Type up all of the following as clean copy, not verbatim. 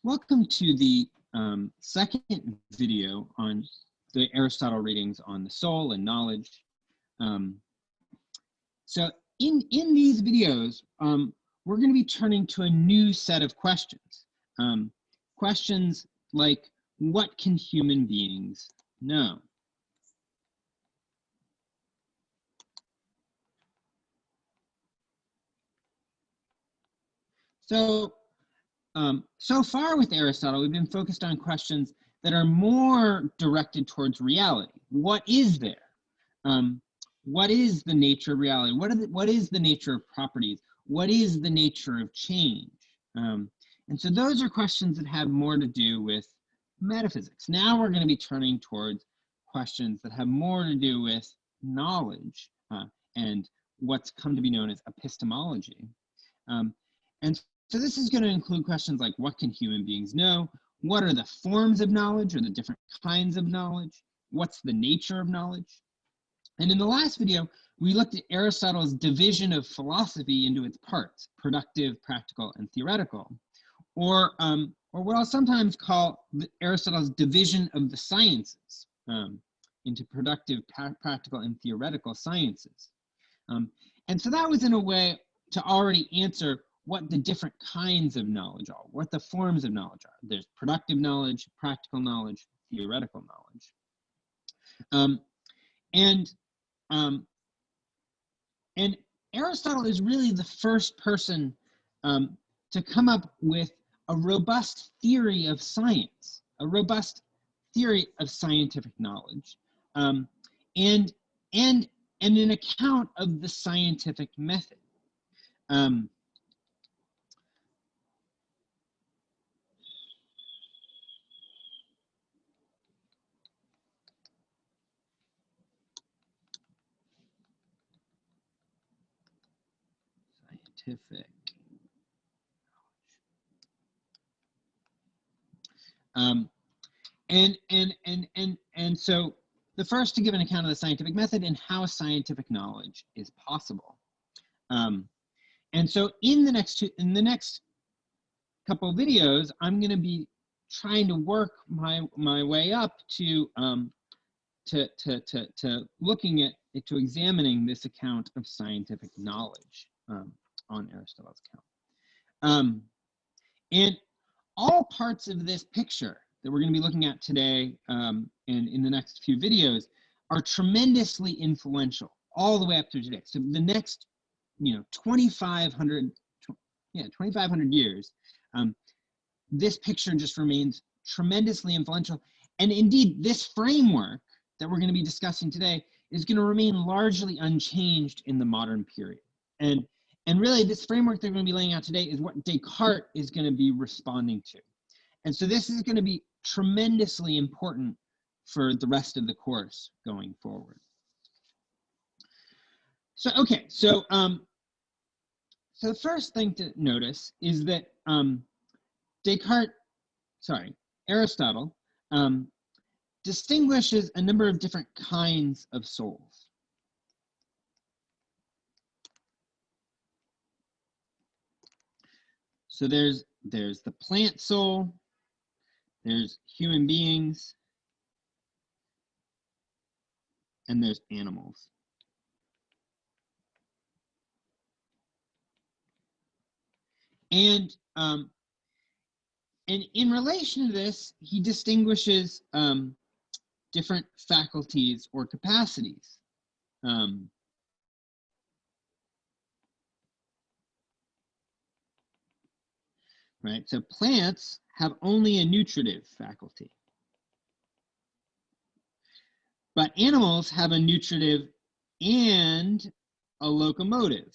Welcome to the second video on the Aristotle readings on the soul and knowledge. So in these videos, we're going to be turning to a new set of questions. Questions like, what can human beings know? So far with Aristotle, we've been focused on questions that are more directed towards reality. What is there? What is the nature of reality? What is the nature of properties? What is the nature of change? And so those are questions that have more to do with metaphysics. Now we're going to be turning towards questions that have more to do with knowledge and what's come to be known as epistemology. And so this is going to include questions like, what can human beings know? What are the forms of knowledge or the different kinds of knowledge? What's the nature of knowledge? And in the last video, we looked at Aristotle's division of philosophy into its parts, productive, practical, and theoretical, or what I'll sometimes call Aristotle's division of the sciences into productive, practical, and theoretical sciences. And so that was in a way to already answer what the different kinds of knowledge are, what the forms of knowledge are. There's productive knowledge, practical knowledge, theoretical knowledge. And Aristotle is really the first person to come up with a robust theory of science, a robust theory of scientific knowledge, and an account of the scientific method. Scientific and so the first to give an account of the scientific method and how scientific knowledge is possible. And so in the next couple of videos, I'm going to be trying to work my way up to looking at to examining this account of scientific knowledge on Aristotle's account. And all parts of this picture that we're going to be looking at today and in the next few videos are tremendously influential all the way up through today. So the next, 2,500 years, this picture just remains tremendously influential. And indeed, this framework that we're going to be discussing today is going to remain largely unchanged in the modern period. And really, this framework that we're going to be laying out today is what Descartes is going to be responding to. And so this is going to be tremendously important for the rest of the course going forward. So, okay, so the first thing to notice is that Aristotle distinguishes a number of different kinds of souls. So there's the plant soul, there's human beings, and there's animals. And in relation to this, he distinguishes different faculties or capacities. Right, so plants have only a nutritive faculty, but animals have a nutritive and a locomotive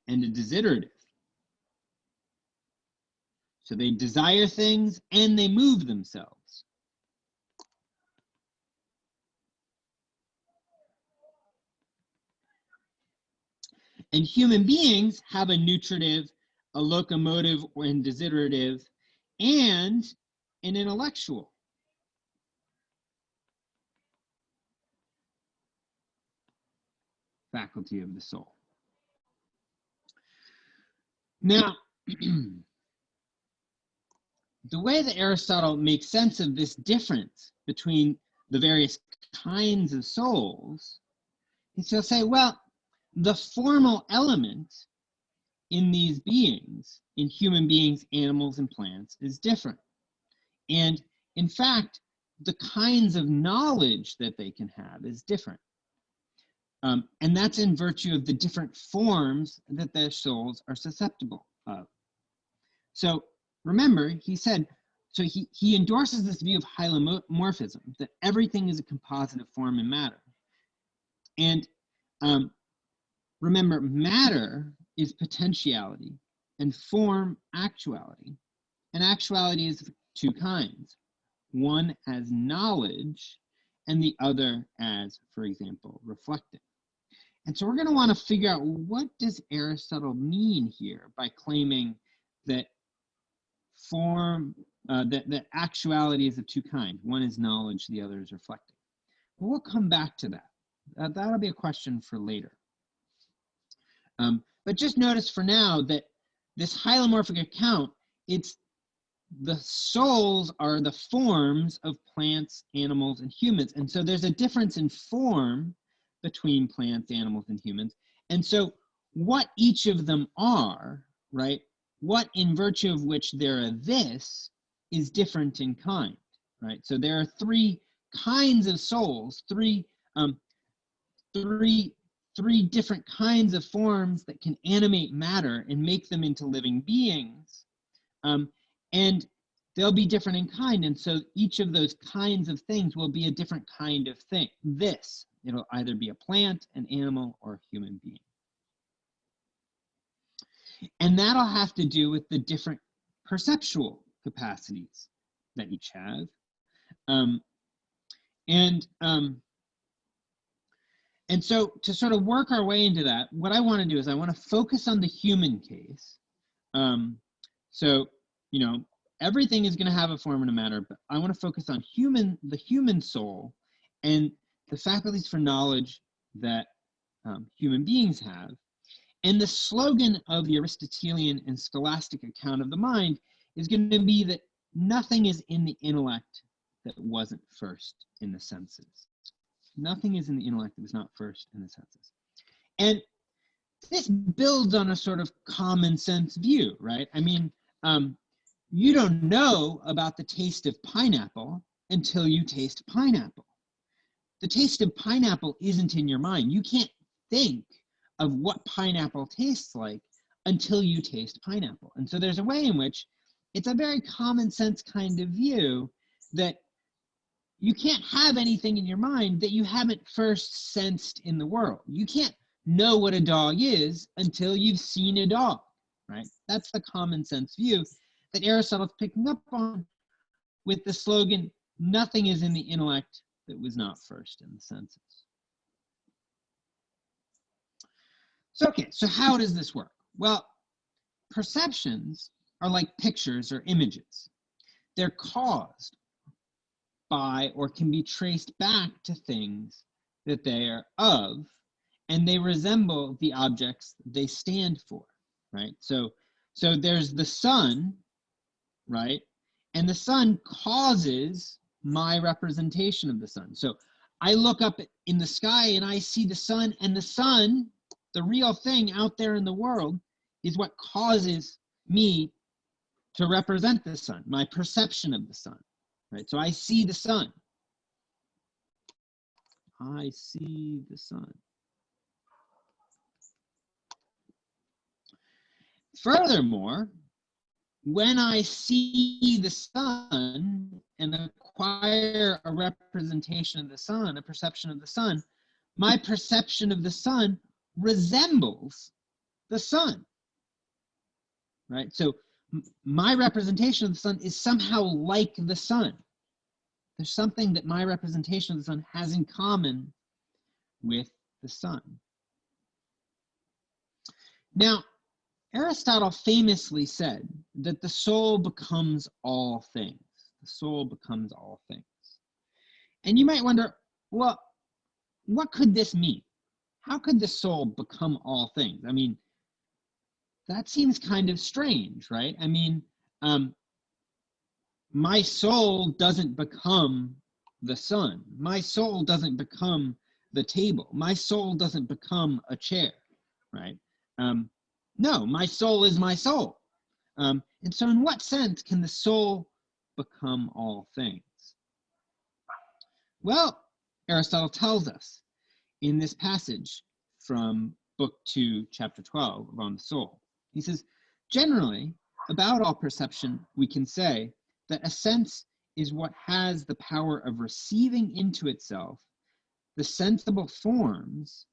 and a desiderative. So they desire things and they move themselves. And human beings have a nutritive, a locomotive and desiderative, and an intellectual. Faculty of the soul. Now, the way that Aristotle makes sense of this difference between the various kinds of souls is he'll say, well, the formal element in these beings, in human beings, animals, and plants, is different. And in fact, the kinds of knowledge that they can have is different. And that's in virtue of the different forms that their souls are susceptible of. So remember, he said, so he endorses this view of hylomorphism, that everything is a composite of form and matter. And remember, matter is potentiality and form actuality. And actuality is of two kinds. One as knowledge and the other as, for example, reflecting. And so we're going to want to figure out, what does Aristotle mean here by claiming that form, that actuality is of two kinds. One is knowledge, the other is reflecting. But we'll come back to that. That'll be a question for later. But just notice for now that this hylomorphic account, it's the souls are the forms of plants, animals, and humans. And so there's a difference in form between plants, animals, and humans. And so what each of them are, right, what in virtue of which they're a this is different in kind, right? So there are three kinds of souls, three different kinds of forms that can animate matter and make them into living beings. And they'll be different in kind. And so each of those kinds of things will be a different kind of thing. It'll either be a plant, an animal, or a human being. And that'll have to do with the different perceptual capacities that each have. And so to sort of work our way into that, what I want to do is I want to focus on the human case. So, you know, everything is going to have a form and a matter, but I want to focus on the human soul and the faculties for knowledge that human beings have. And the slogan of the Aristotelian and scholastic account of the mind is going to be that nothing is in the intellect that wasn't first in the senses. Nothing is in the intellect that was not first in the senses. And this builds on a sort of common sense view, right? I mean, you don't know about the taste of pineapple until you taste pineapple. The taste of pineapple isn't in your mind. You can't think of what pineapple tastes like until you taste pineapple. And so there's a way in which it's a very common sense kind of view that you can't have anything in your mind that you haven't first sensed in the world. You can't know what a dog is until you've seen a dog, right? That's the common sense view that Aristotle's picking up on with the slogan, nothing is in the intellect that was not first in the senses. So, okay, so how does this work? Well, perceptions are like pictures or images. They're caused by or can be traced back to things that they are of, and they resemble the objects they stand for, right? So there's the sun, right? And the sun causes my representation of the sun. So I look up in the sky and I see the sun, and the sun, the real thing out there in the world, is what causes me to represent the sun, my perception of the sun, right? So I see the sun. I see the sun. Furthermore, when I see the sun and acquire a representation of the sun, a perception of the sun, my perception of the sun resembles the sun, right? So my representation of the sun is somehow like the sun. There's something that my representation of the sun has in common with the sun. Now, Aristotle famously said that the soul becomes all things. The soul becomes all things. And you might wonder, well, what could this mean? How could the soul become all things? I mean, that seems kind of strange, right? I mean, my soul doesn't become the sun. My soul doesn't become the table. My soul doesn't become a chair, right? No, my soul is my soul. And so in what sense can the soul become all things? Well, Aristotle tells us in this passage from Book 2, Chapter 12 of On the Soul. He says, generally, about all perception, we can say that a sense is what has the power of receiving into itself the sensible forms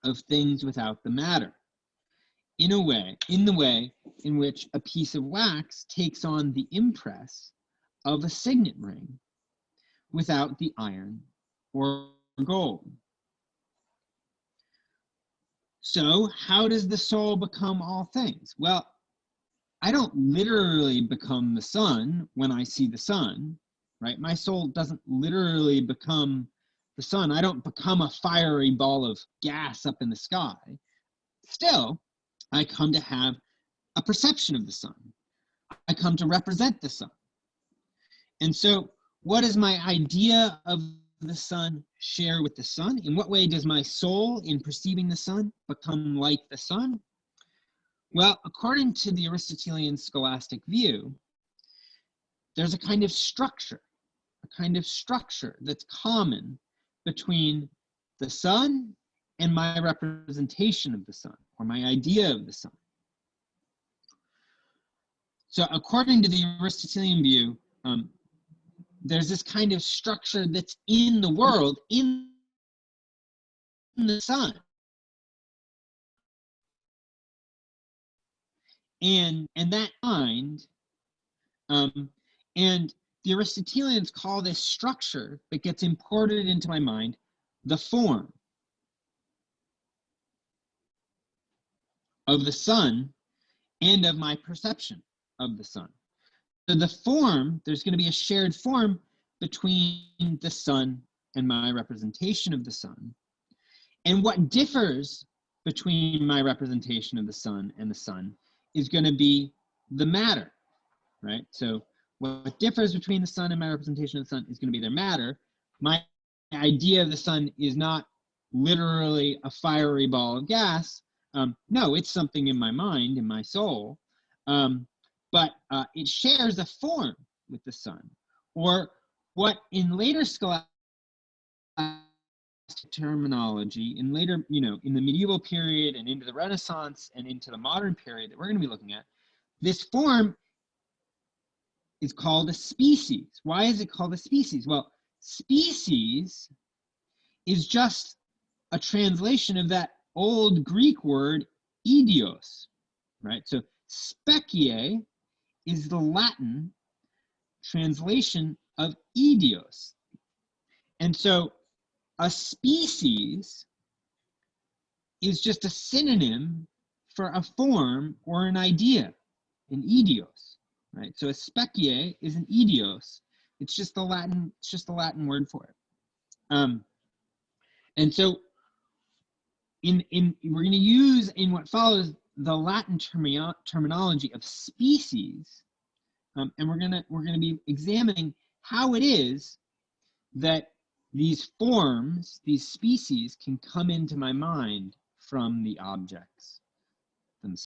of things without the matter, in the way in which a piece of wax takes on the impress of a signet ring without the iron or gold. So how does the soul become all things? Well, I don't literally become the sun when I see the sun, right? My soul doesn't literally become the sun. I don't become a fiery ball of gas up in the sky. Still, I come to have a perception of the sun. I come to represent the sun. And so what is my idea of the sun share with the sun? In what way does my soul, in perceiving the sun, become like the sun? Well, according to the Aristotelian scholastic view, there's a kind of structure that's common between the sun and my representation of the sun, or my idea of the sun. So according to the Aristotelian view, there's this kind of structure that's in the world, in the sun. And that mind, and the Aristotelians call this structure that gets imported into my mind the form of the sun and of my perception of the sun. So the form, there's going to be a shared form between the sun and my representation of the sun. And what differs between my representation of the sun and the sun is going to be the matter, right? So what differs between the sun and my representation of the sun is going to be their matter. My idea of the sun is not literally a fiery ball of gas. No, it's something in my mind, in my soul. But it shares a form with the sun. Or what in later scholastic terminology, in later, in the medieval period and into the Renaissance and into the modern period that we're going to be looking at, this form is called a species. Why is it called a species? Well, species is just a translation of that old Greek word idios, right? So specie is the Latin translation of idios. And so a species is just a synonym for a form or an idea, an idios, right? So a specie is an idios. It's just the Latin word for it. And so we're going to use in what follows the Latin terminology of species, and we're gonna be examining how it is that these forms, these species, can come into my mind from the objects.